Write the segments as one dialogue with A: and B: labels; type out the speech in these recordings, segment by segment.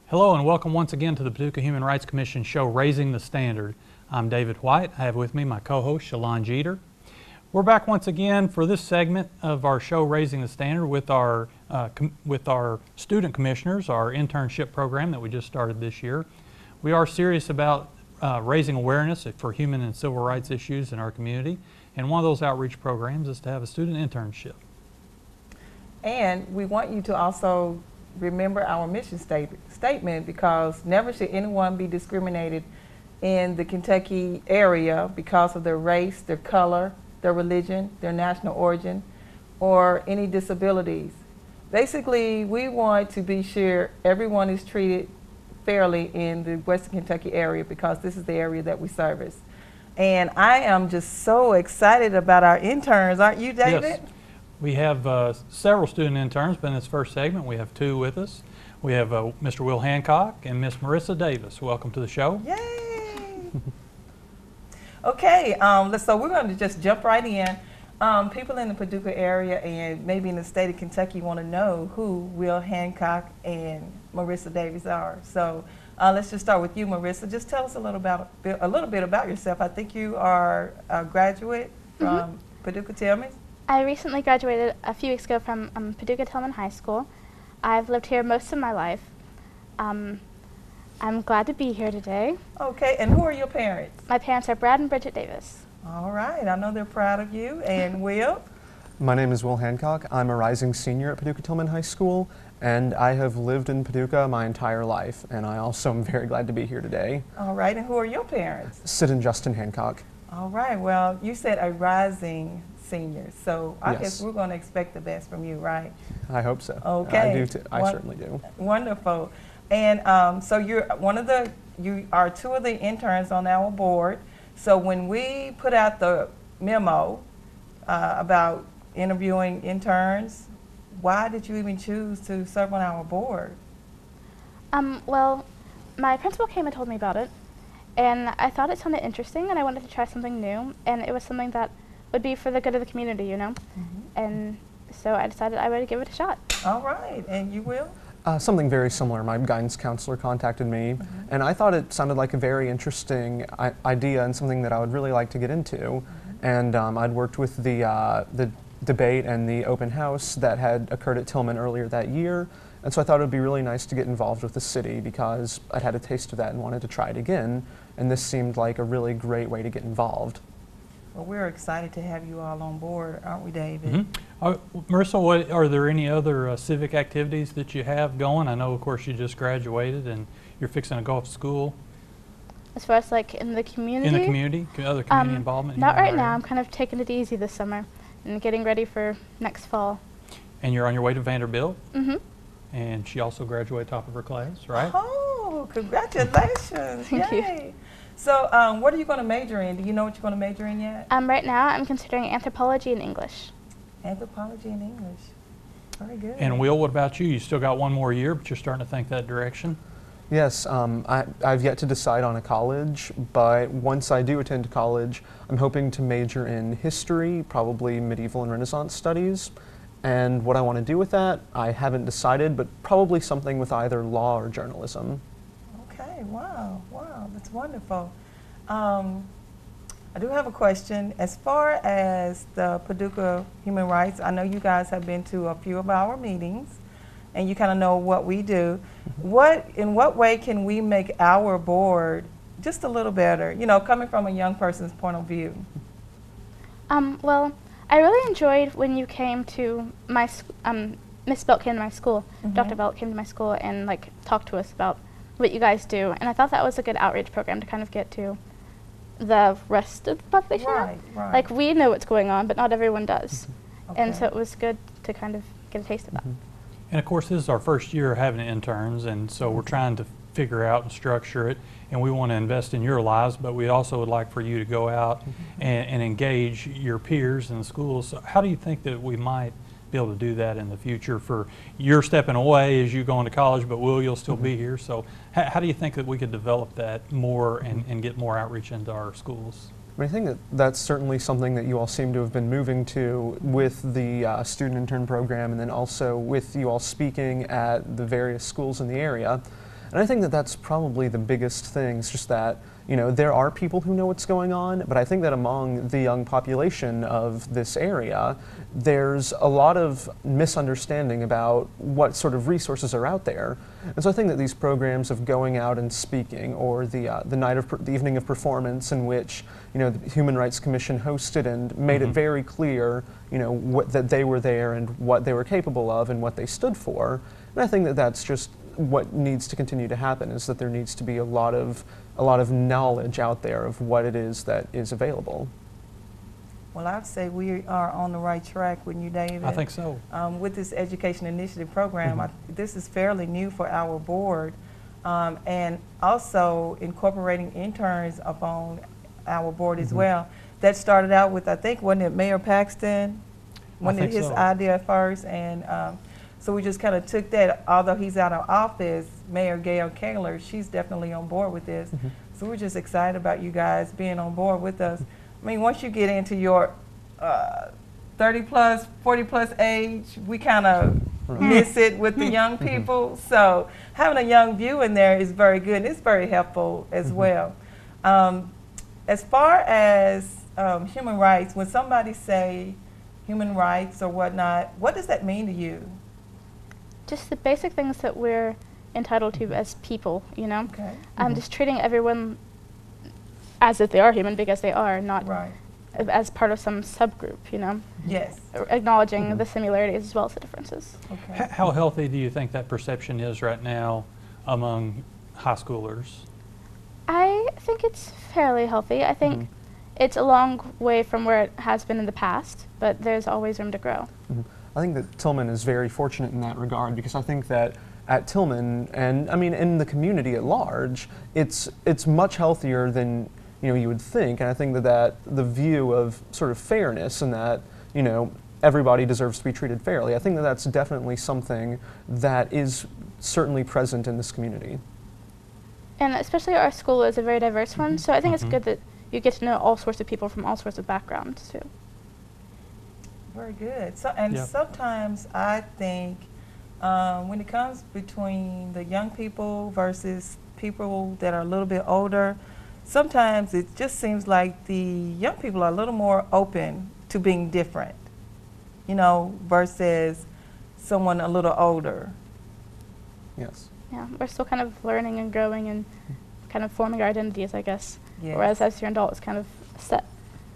A: Hello and welcome once again to the Paducah Human Rights Commission show, Raising the Standard. I'm David White. I have with me my co-host, Shalon Jeter. We're back once again for this segment of our show, Raising the Standard, with our student commissioners, our internship program that we just started this year. We are serious about raising awareness for human and civil rights issues in our community, and one of those outreach programs is to have a student internship.
B: And we want you to also remember our mission statement, because never should anyone be discriminated in the Kentucky area because of their race, their color, their religion, their national origin, or any disabilities. Basically, we want to be sure everyone is treated fairly in the Western Kentucky area, because this is the area that we service. And I am just so excited about our interns, aren't you, David?
A: Yes. We have several student interns, but in this first segment we have two with us. We have Mr. Will Hancock and Miss Marissa Davis. Welcome to the show.
B: Yay! Okay, so we're going to just jump right in. People in the Paducah area and maybe in the state of Kentucky want to know who Will Hancock and Marissa Davis are. So let's just start with you, Marissa. Just tell us a little bit about yourself. I think you are a graduate from Paducah. Tell me.
C: I recently graduated a few weeks ago from Paducah-Tillman High School. I've lived here most of my life. I'm glad to be here today.
B: Okay, and who are your parents?
C: My parents are Brad and Bridget Davis.
B: All right, I know they're proud of you. And Will?
D: My name is Will Hancock. I'm a rising senior at Paducah-Tillman High School, and I have lived in Paducah my entire life, and I also am very glad to be here today.
B: All right, and who are your parents?
D: Sid and Justin Hancock.
B: All right, well, you said a rising senior, so I
D: Yes.
B: guess we're going to expect the best from you, right?
D: I hope so.
B: Okay.
D: I do too. I certainly do.
B: Wonderful. And so you are two of the interns on our board. So when we put out the memo about interviewing interns, why did you even choose to serve on our board?
C: Well, my principal came and told me about it, and I thought it sounded interesting, and I wanted to try something new, and it was something that would be for the good of the community, you know? And so I decided I would give it a shot.
B: All right, and you will?
D: Something very similar. My guidance counselor contacted me, and I thought it sounded like a very interesting idea and something that I would really like to get into. And I'd worked with the debate and the open house that had occurred at Tillman earlier that year, and so I thought it would be really nice to get involved with the city, because I'd had a taste of that and wanted to try it again, and this seemed like a really great way to get involved.
B: Well, we're excited to have you all on board, aren't we, David?
A: Marissa, are there any other civic activities that you have going? I know, of course, you just graduated and you're fixing to go off to school.
C: As far as like in the community?
A: In the community? Other community involvement?
C: Not right now. I'm kind of taking it easy this summer and getting ready for next fall.
A: And you're on your way to Vanderbilt?
C: Mm-hmm.
A: And she also graduated top of her class, right?
B: Oh, congratulations.
C: Thank
B: Yay.
C: you.
B: So what are you going to major in? Do you know what you're going to major in yet?
C: Right now I'm considering anthropology and English.
B: Anthropology and English. Very good.
A: And Will, what about you? You still got one more year, but you're starting to think that direction?
D: Yes, I've yet to decide on a college, but once I do attend college, I'm hoping to major in history, probably medieval and Renaissance studies. And what I want to do with that, I haven't decided, but probably something with either law or journalism.
B: Okay, wow, that's wonderful. I do have a question. As far as the Paducah Human Rights, I know you guys have been to a few of our meetings, and you kind of know what we do. In what way can we make our board just a little better, you know, coming from a young person's point of view?
C: Well, I really enjoyed when you came to my, Miss Belt came to my school, Dr. Belt came to my school and like talked to us about what you guys do. And I thought that was a good outreach program to kind of get to the rest of the population.
B: Right.
C: Like we know what's going on, but not everyone does.
B: Okay.
C: And so it was good to kind of get a taste of that.
A: And of course, this is our first year having interns, and so we're trying to figure out and structure it, and we want to invest in your lives, but we also would like for you to go out and engage your peers in the schools. So how do you think that we might be able to do that in the future? For you're stepping away as you go into college, but Will, you'll still be here. So how do you think that we could develop that more and get more outreach into our schools?
D: I think that that's certainly something that you all seem to have been moving to with the student intern program, and then also with you all speaking at the various schools in the area. And I think that that's probably the biggest thing. It's just that, you know, there are people who know what's going on, but I think that among the young population of this area, there's a lot of misunderstanding about what sort of resources are out there. And so I think that these programs of going out and speaking, or the the evening of performance in which, you know, the Human Rights Commission hosted and made it very clear, you know, that they were there and what they were capable of and what they stood for. And I think that that's just what needs to continue to happen, is that there needs to be a lot of knowledge out there of what it is that is available.
B: Well, I'd say we are on the right track with you, David.
A: I think so.
B: With this Education Initiative Program, this is fairly new for our board, and also incorporating interns upon our board as well. That started out with, I think, wasn't it Mayor Paxton? Wasn't it his idea at first? And so we just kind of took that, although he's out of office, Mayor Gail Kaler, she's definitely on board with this. So we're just excited about you guys being on board with us. I mean, once you get into your 30 plus, 40 plus age, we kind of miss it with the young people. So having a young view in there is very good, and it's very helpful as well. As far as human rights, when somebody say human rights or whatnot, what does that mean to you?
C: Just the basic things that we're entitled to as people, you know?
B: Okay.
C: Just treating everyone as if they are human, because they are, not as part of some subgroup, you know?
B: Yes.
C: Acknowledging the similarities as well as the differences.
B: Okay.
A: How healthy do you think that perception is right now among high schoolers?
C: I think it's fairly healthy. I think it's a long way from where it has been in the past, but there's always room to grow.
D: I think that Tillman is very fortunate in that regard, because I think that at Tillman, and I mean in the community at large, it's much healthier than, you know, you would think. And I think that the view of sort of fairness, and that, you know, everybody deserves to be treated fairly, I think that that's definitely something that is certainly present in this community.
C: And especially our school is a very diverse one, so I think it's good that you get to know all sorts of people from all sorts of backgrounds too.
B: Very good. So, and sometimes I think when it comes between the young people versus people that are a little bit older, sometimes it just seems like the young people are a little more open to being different, you know, versus someone a little older.
D: Yes.
C: Yeah, we're still kind of learning and growing and kind of forming our identities, I guess.
B: Yes.
C: Whereas as you're an adult, it's kind of set.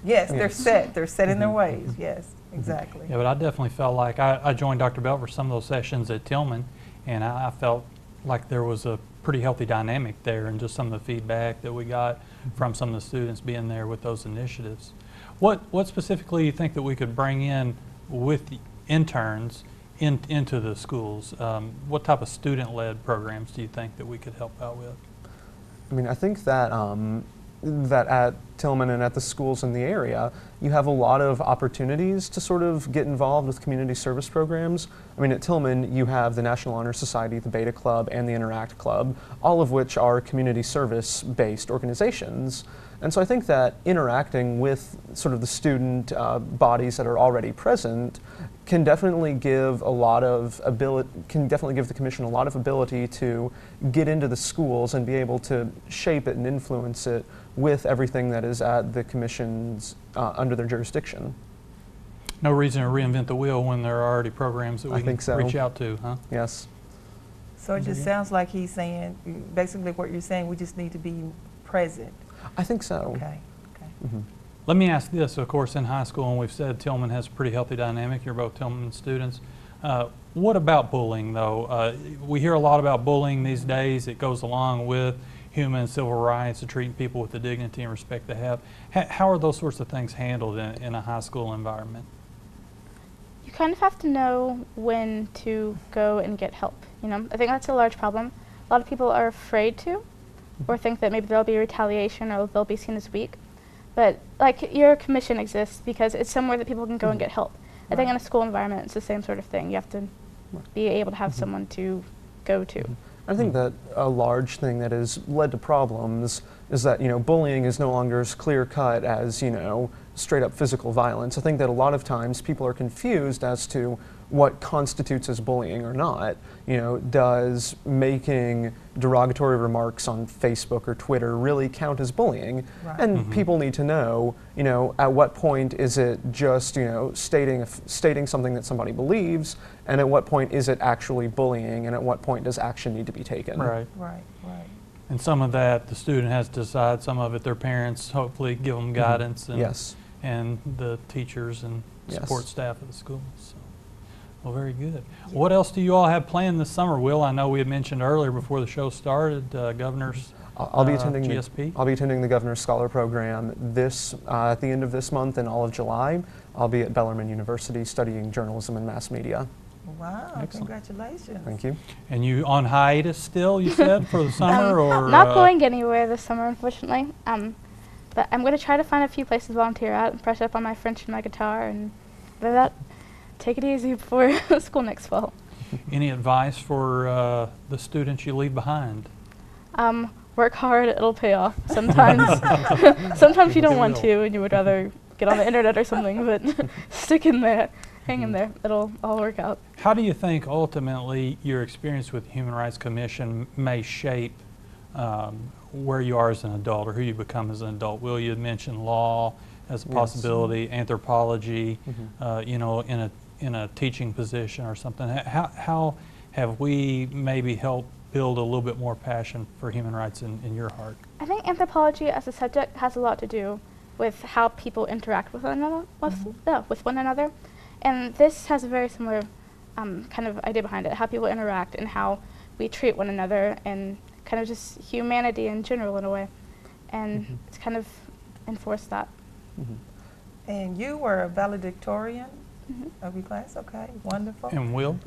B: Yes, they're set. They're set in their ways. Yes, exactly.
A: Yeah, but I definitely felt like I joined Dr. Belt for some of those sessions at Tillman, and I felt like there was a pretty healthy dynamic there, and just some of the feedback that we got from some of the students being there with those initiatives. What specifically do you think that we could bring in with the interns into the schools? What type of student-led programs do you think that we could help out with?
D: I mean, I think that that at Tillman and at the schools in the area, you have a lot of opportunities to sort of get involved with community service programs. I mean, at Tillman, you have the National Honor Society, the Beta Club, and the Interact Club, all of which are community service-based organizations. And so I think that interacting with sort of the student bodies that are already present can definitely give the commission a lot of ability to get into the schools and be able to shape it and influence it with everything that is at the commission's under their jurisdiction.
A: No reason to reinvent the wheel when there are already programs that we can reach out to, huh?
D: Yes.
B: So it just sounds like he's saying, basically what you're saying, we just need to be present.
D: I think so.
B: Okay. Okay.
A: Let me ask this, of course, in high school, and we've said Tillman has a pretty healthy dynamic. You're both Tillman students. What about bullying, though? We hear a lot about bullying these days. It goes along with human and civil rights, to treating people with the dignity and respect they have. How are those sorts of things handled in a high school environment?
C: You kind of have to know when to go and get help, you know? I think that's a large problem. A lot of people are afraid to, or think that maybe there'll be retaliation or they'll be seen as weak. But like your commission exists because it's somewhere that people can go and get help. I think in a school environment it's the same sort of thing. You have to be able to have someone to go to.
D: I think that a large thing that has led to problems is that, you know, bullying is no longer as clear-cut as, you know, straight-up physical violence. I think that a lot of times people are confused as to what constitutes as bullying or not. You know, does making derogatory remarks on Facebook or Twitter really count as bullying?
B: Right.
D: And people need to know, you know, at what point is it just, you know, stating something that somebody believes, and at what point is it actually bullying, and at what point does action need to be taken?
A: Right.
B: Right, right.
A: And some of that the student has to decide, some of it their parents hopefully give them guidance and,
D: Yes.
A: and the teachers and
D: Yes.
A: support staff of the school. So, well, very good. What else do you all have planned this summer? Will, I know we had mentioned earlier before the show started, Governor's
D: I'll be attending
A: GSP.
D: I'll be attending the Governor's Scholar Program this at the end of this month and all of July. I'll be at Bellarmine University studying journalism and mass media.
B: Wow,
A: Excellent.
B: congratulations.
D: Thank you.
A: And you on hiatus still, you said, for the summer? Or
C: Not going anywhere this summer, unfortunately. But I'm going to try to find a few places to volunteer at and brush up on my French and my guitar, and after that, take it easy before school next fall.
A: Any advice for the students you leave behind?
C: Work hard, it'll pay off. Sometimes, sometimes you don't want
A: It will.
C: to, and you would rather get on the internet or something. But stick in there, hang in there. It'll all work out.
A: How do you think ultimately your experience with the Human Rights Commission may shape where you are as an adult or who you become as an adult? Will, you had mentioned law as a
D: Yes.
A: possibility, anthropology, you know, in a teaching position or something. How have we maybe helped build a little bit more passion for human rights in your heart?
C: I think anthropology as a subject has a lot to do with how people interact with one another. With one another, and this has a very similar kind of idea behind it: how people interact and how we treat one another, and kind of just humanity in general in a way. And it's kind of enforced that.
B: And you were a valedictorian of your class? Okay, wonderful.
A: And Will?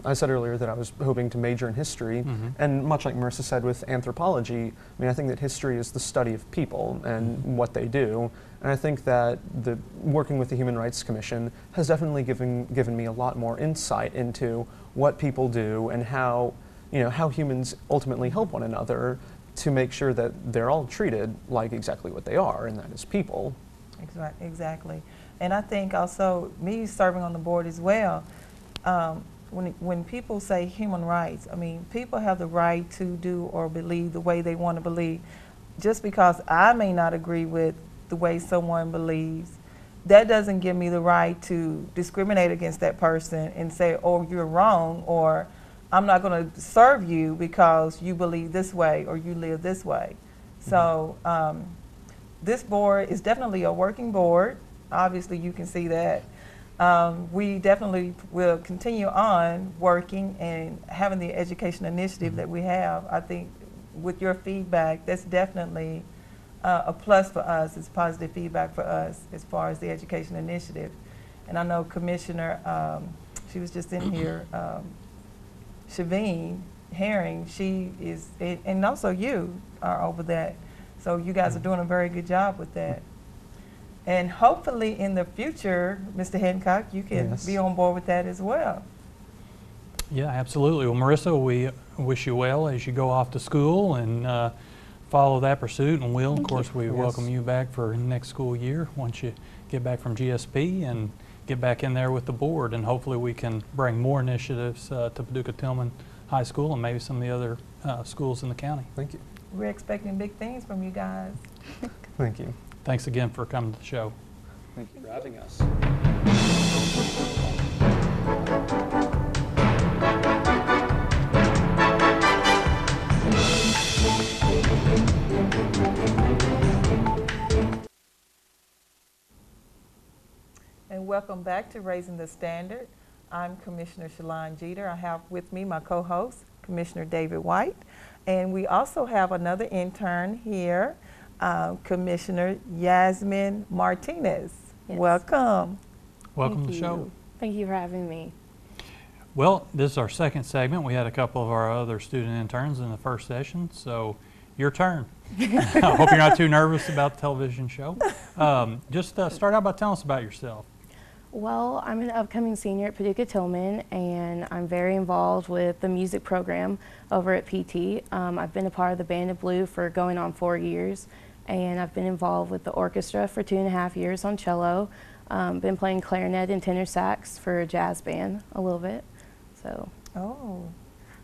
D: I said earlier that I was hoping to major in history, and much like Marissa said with anthropology, I mean, I think that history is the study of people and what they do, and I think that working with the Human Rights Commission has definitely given me a lot more insight into what people do and how, you know, how humans ultimately help one another to make sure that they're all treated like exactly what they are, and that is people.
B: Exactly. And I think also, me serving on the board as well, when people say human rights, I mean, people have the right to do or believe the way they want to believe. Just because I may not agree with the way someone believes, that doesn't give me the right to discriminate against that person and say, oh, you're wrong, or I'm not going to serve you because you believe this way or you live this way. So this board is definitely a working board. Obviously, you can see that. We definitely will continue on working and having the education initiative that we have. I think with your feedback, that's definitely a plus for us. It's positive feedback for us as far as the education initiative. And I know Commissioner, she was just in here, Shaveen Herring, she is, and also you are over that. So you guys are doing a very good job with that. And hopefully in the future, Mr. Hancock, you can be on board with that as well.
A: Yeah, absolutely. Well, Marissa, we wish you well as you go off to school and follow that pursuit. And Will, of course, we welcome you back for next school year once you get back from GSP and get back in there with the board. And hopefully we can bring more initiatives to Paducah-Tillman High School and maybe some of the other schools in the county.
D: Thank you.
B: We're expecting big things from you guys.
D: Thank you.
A: Thanks again for coming to the show.
D: Thank you for having us.
B: And welcome back to Raising the Standard. I'm Commissioner Shalon Jeter. I have with me my co-host, Commissioner David White. And we also have another intern here, Commissioner Yasmin Martinez.
E: Yes.
B: Welcome.
A: Welcome to the show.
E: Thank you for having me.
A: Well, this is our second segment. We had a couple of our other student interns in the first session, so your turn. I hope you're not too nervous about the television show. Just start out by telling us about yourself.
E: Well, I'm an upcoming senior at Paducah-Tillman, and I'm very involved with the music program over at PT. I've been a part of the Band of Blue for going on 4 years, and I've been involved with the orchestra for 2.5 years on cello. Been playing clarinet and tenor sax for a jazz band a little bit. So.
B: Oh,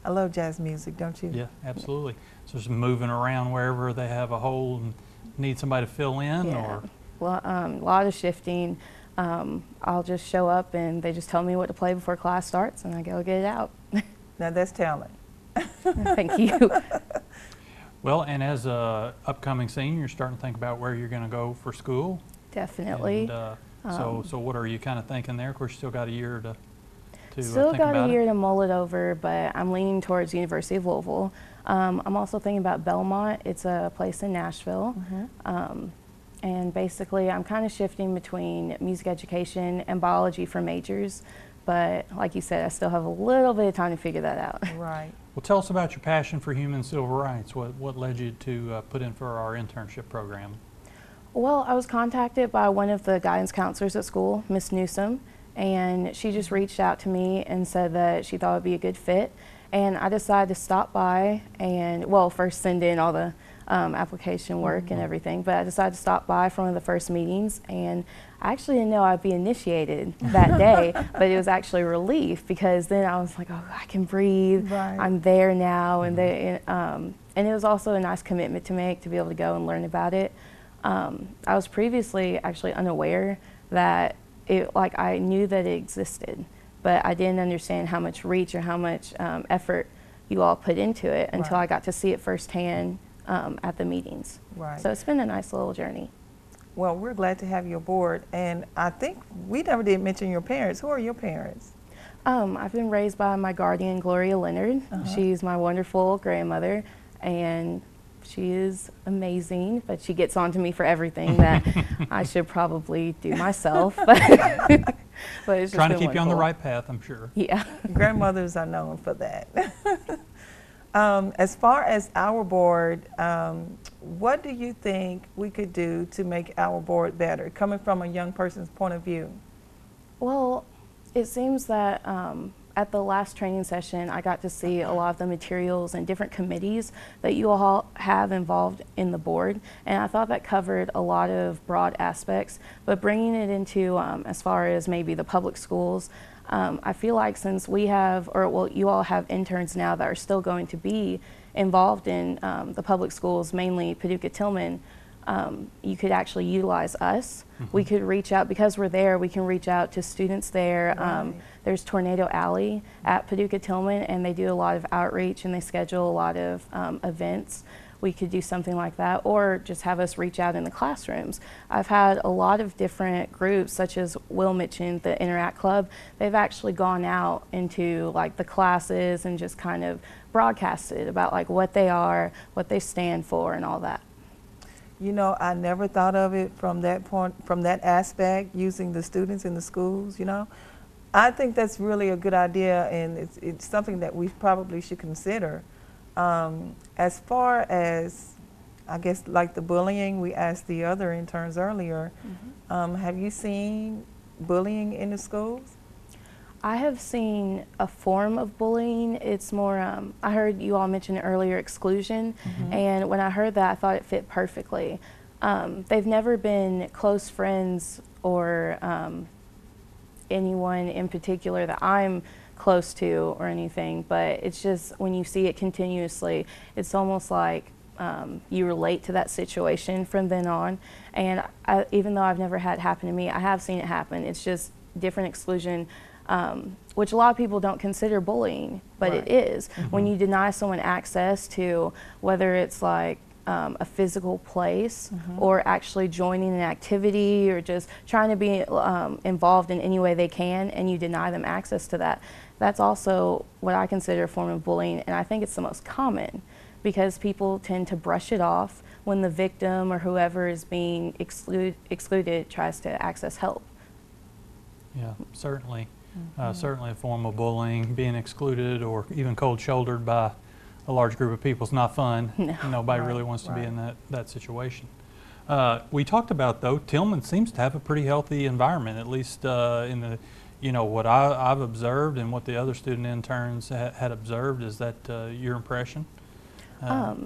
B: I love jazz music, don't you?
A: Yeah, absolutely. So just moving around wherever they have a hole and need somebody to fill in,
E: Yeah.
A: or?
E: Well, a lot of shifting. I'll just show up and they just tell me what to play before class starts and I go get it out.
B: Now that's talent.
E: Thank you.
A: Well, and as a upcoming senior, you're starting to think about where you're going to go for school.
E: Definitely.
A: And, so what are you kind of thinking there? Of course, you still got a year to
E: Still
A: think
E: got
A: about
E: a year
A: it.
E: to mull it over, but I'm leaning towards University of Louisville. I'm also thinking about Belmont. It's a place in Nashville. And basically, I'm kind of shifting between music education and biology for majors. But like you said, I still have a little bit of time to figure that out.
B: Right.
A: Well, tell us about your passion for human civil rights. What led you to put in for our internship program?
E: Well, I was contacted by one of the guidance counselors at school, Miss Newsom, and she just reached out to me and said that she thought it would be a good fit. And I decided to stop by and, well, first send in all the application work and everything, but I decided to stop by for one of the first meetings, and I actually didn't know I'd be initiated that day, but it was actually a relief because then I was like, oh, I can breathe,
B: Right.
E: I'm there now, and and it was also a nice commitment to make to be able to go and learn about it. I was previously actually unaware that I knew that it existed, but I didn't understand how much reach or how much effort you all put into it until
B: Right.
E: I got to see it firsthand at the meetings.
B: Right.
E: So it's been a nice little journey.
B: Well, we're glad to have you aboard. And I think we never did mention your parents. Who are your parents?
E: I've been raised by my guardian, Gloria Leonard. She's my wonderful grandmother, and she is amazing, but she gets on to me for everything that I should probably do myself. But it's just
A: Trying to
E: been
A: keep you on the
E: wonderful.
A: right path, I'm sure.
E: Yeah.
B: Grandmothers are known for that. As far as our board, what do you think we could do to make our board better, coming from a young person's point of view?
E: Well, it seems that at the last training session, I got to see a lot of the materials and different committees that you all have involved in the board, and I thought that covered a lot of broad aspects, but bringing it into as far as maybe the public schools, I feel like since we have, or well, you all have interns now that are still going to be involved in the public schools, mainly Paducah-Tillman, you could actually utilize us. We could reach out, because we're there, we can reach out to students there.
B: Right.
E: There's Tornado Alley at Paducah-Tillman, and they do a lot of outreach and they schedule a lot of events. We could do something like that, or just have us reach out in the classrooms. I've had a lot of different groups, such as Will mentioned, the Interact Club. They've actually gone out into like the classes and just kind of broadcasted about like what they are, what they stand for, and all that.
B: You know, I never thought of it from that point, from that aspect, using the students in the schools, you know. I think that's really a good idea, and it's something that we probably should consider. As far as, I guess, like the bullying, we asked the other interns earlier, have you seen bullying in the schools?
E: I have seen a form of bullying. It's more, I heard you all mention earlier exclusion, and when I heard that, I thought it fit perfectly. They've never been close friends or anyone in particular that I'm close to or anything, but it's just when you see it continuously, it's almost like you relate to that situation from then on. And even though I've never had it happen to me, I have seen it happen. It's just different exclusion, which a lot of people don't consider bullying, but
B: Right.
E: it is. When you deny someone access to, whether it's like a physical place or actually joining an activity or just trying to be involved in any way they can, and you deny them access to that, that's also what I consider a form of bullying, and I think it's the most common because people tend to brush it off when the victim or whoever is being excluded tries to access help.
A: Yeah, certainly. Certainly a form of bullying, being excluded or even cold-shouldered by a large group of people is not fun.
E: No.
A: Nobody
B: Right,
A: really wants to be
B: right.
A: in that situation. We talked about, though, Tillman seems to have a pretty healthy environment, at least in the, what I've observed and what the other student interns had observed. Is that your impression?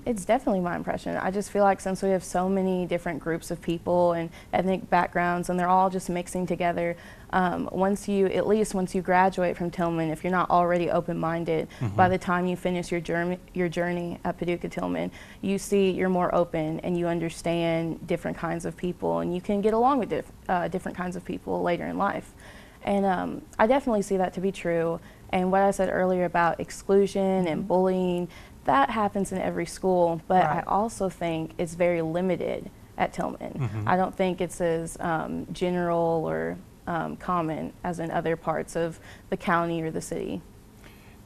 E: It's definitely my impression. I just feel like since we have so many different groups of people and ethnic backgrounds, and they're all just mixing together, once you graduate from Tillman, if you're not already open-minded, by the time you finish your journey at Paducah Tillman, you see you're more open and you understand different kinds of people, and you can get along with different kinds of people later in life. And I definitely see that to be true. And what I said earlier about exclusion and bullying, that happens in every school, but I also think it's very limited at Tillman. I don't think it's as general or common as in other parts of the county or the city.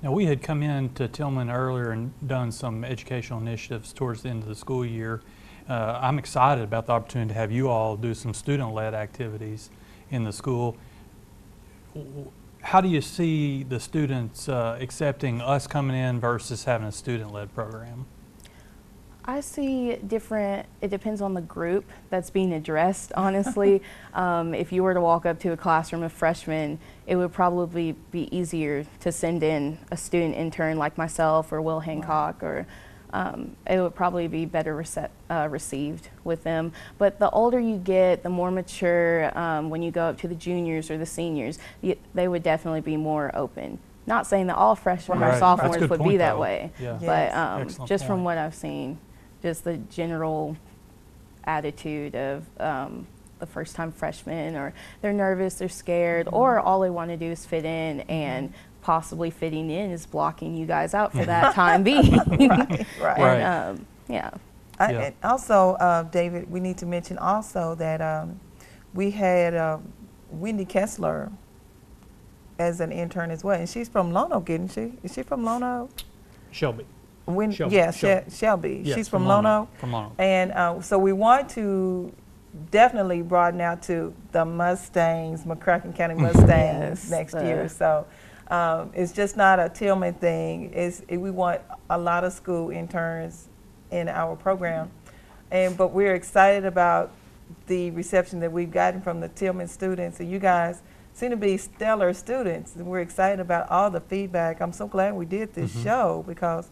A: Now, we had come in to Tillman earlier and done some educational initiatives towards the end of the school year. I'm excited about the opportunity to have you all do some student-led activities in the school. How do you see the students accepting us coming in versus having a student-led program?
E: I see different, it depends on the group that's being addressed, honestly. If you were to walk up to a classroom of freshmen, it would probably be easier to send in a student intern like myself or Will Hancock, or it would probably be better received with them. But the older you get, the more mature, when you go up to the juniors or the seniors, they would definitely be more open. Not saying that all freshmen or sophomores would be that way, but just from what I've seen, just the general attitude of the first-time freshmen, or they're nervous, they're scared, or all they want to do is fit in, and possibly fitting in is blocking you guys out for that time being. And,
B: And also, David, we need to mention also that we had Wendy Kessler as an intern as well, and she's from Lonoke, isn't she? Is she from Lonoke?
A: Shelby.
B: Shelby. Shelby.
A: Yes,
B: she's from Lonoke.
A: From Lonoke.
B: And so we want to definitely broaden out to the Mustangs, McCracken County Mustangs next year. So it's just not a Tillman thing. We want a lot of school interns in our program. But we're excited about the reception that we've gotten from the Tillman students. And you guys seem to be stellar students. And we're excited about all the feedback. I'm so glad we did this show, because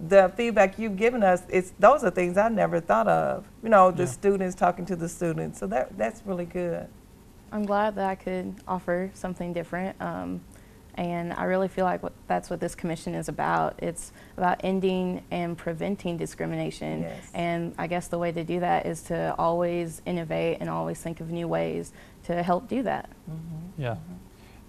B: the feedback you've given us, those are things I never thought of. You know, the students talking to the students. So that's really good.
E: I'm glad that I could offer something different. And I really feel like that's what this commission is about. It's about ending and preventing discrimination. And I guess the way to do that is to always innovate and always think of new ways to help do that.
A: Yeah.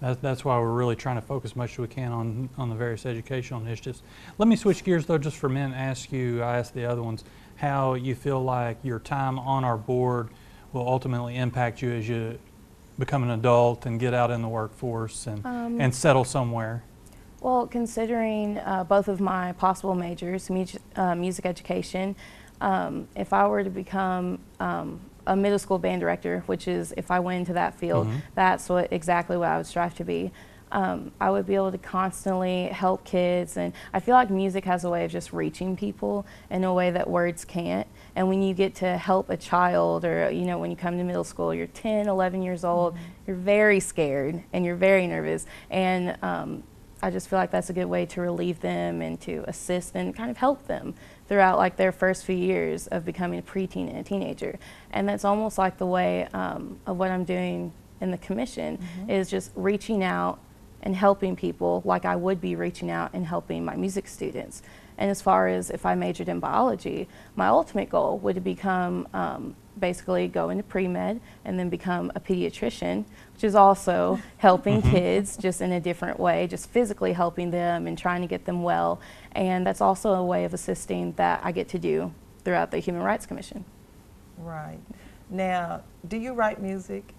A: That's why we're really trying to focus as much as we can on the various educational initiatives. Let me switch gears though just for a minute and ask you, I asked the other ones, how you feel like your time on our board will ultimately impact you as you become an adult and get out in the workforce and settle somewhere.
E: Well, considering both of my possible majors, music education, if I were to become a middle school band director, which is if I went into that field, that's exactly what I would strive to be. I would be able to constantly help kids, and I feel like music has a way of just reaching people in a way that words can't. And when you get to help a child, or you know, when you come to middle school, you're 10, 11 years old, you're very scared and you're very nervous, and I just feel like that's a good way to relieve them and to assist and kind of help them throughout like their first few years of becoming a preteen and a teenager. And that's almost like the way of what I'm doing in the commission, is just reaching out and helping people like I would be reaching out and helping my music students. And as far as if I majored in biology, my ultimate goal would become basically go into pre-med and then become a pediatrician, which is also helping kids just in a different way, just physically helping them and trying to get them well. And that's also a way of assisting that I get to do throughout the Human Rights Commission.
B: Right. Now, do you write music?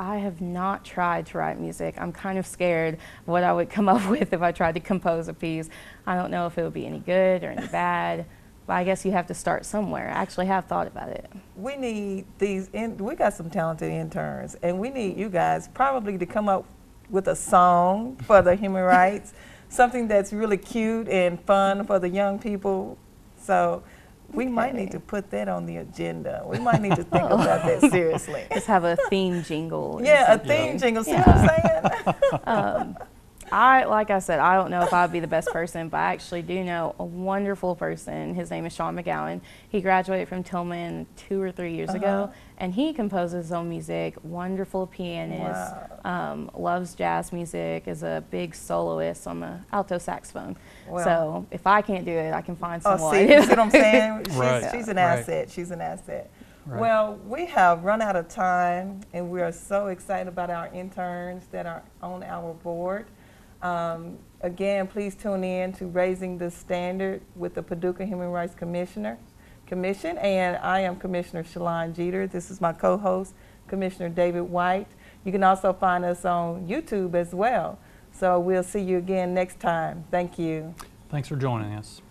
E: I have not tried to write music. I'm kind of scared what I would come up with if I tried to compose a piece. I don't know if it would be any good or any bad, but I guess you have to start somewhere. I actually have thought about it.
B: We need we got some talented interns, and we need you guys probably to come up with a song for the human rights, something that's really cute and fun for the young people. So we might need to put that on the agenda. We might need to think about that seriously.
E: Just have a theme jingle.
B: Yeah, a theme jingle. See what I'm saying?
E: Like I said, I don't know if I'd be the best person, but I actually do know a wonderful person. His name is Sean McGowan. He graduated from Tillman 2 or 3 years ago, and he composes his own music. Wonderful pianist, loves jazz music, is a big soloist on the alto saxophone.
B: Well,
E: so if I can't do it, I can find
B: oh,
E: someone.
B: see, you see what I'm saying?
A: Right.
B: She's an
A: Right.
B: asset. She's an asset.
A: Right.
B: Well, we have run out of time, and we are so excited about our interns that are on our board. Again, please tune in to Raising the Standard with the Paducah Human Rights Commission, and I am Commissioner Shalon Jeter. This is my co-host, Commissioner David White. You can also find us on YouTube as well. So we'll see you again next time. Thank you.
A: Thanks for joining us.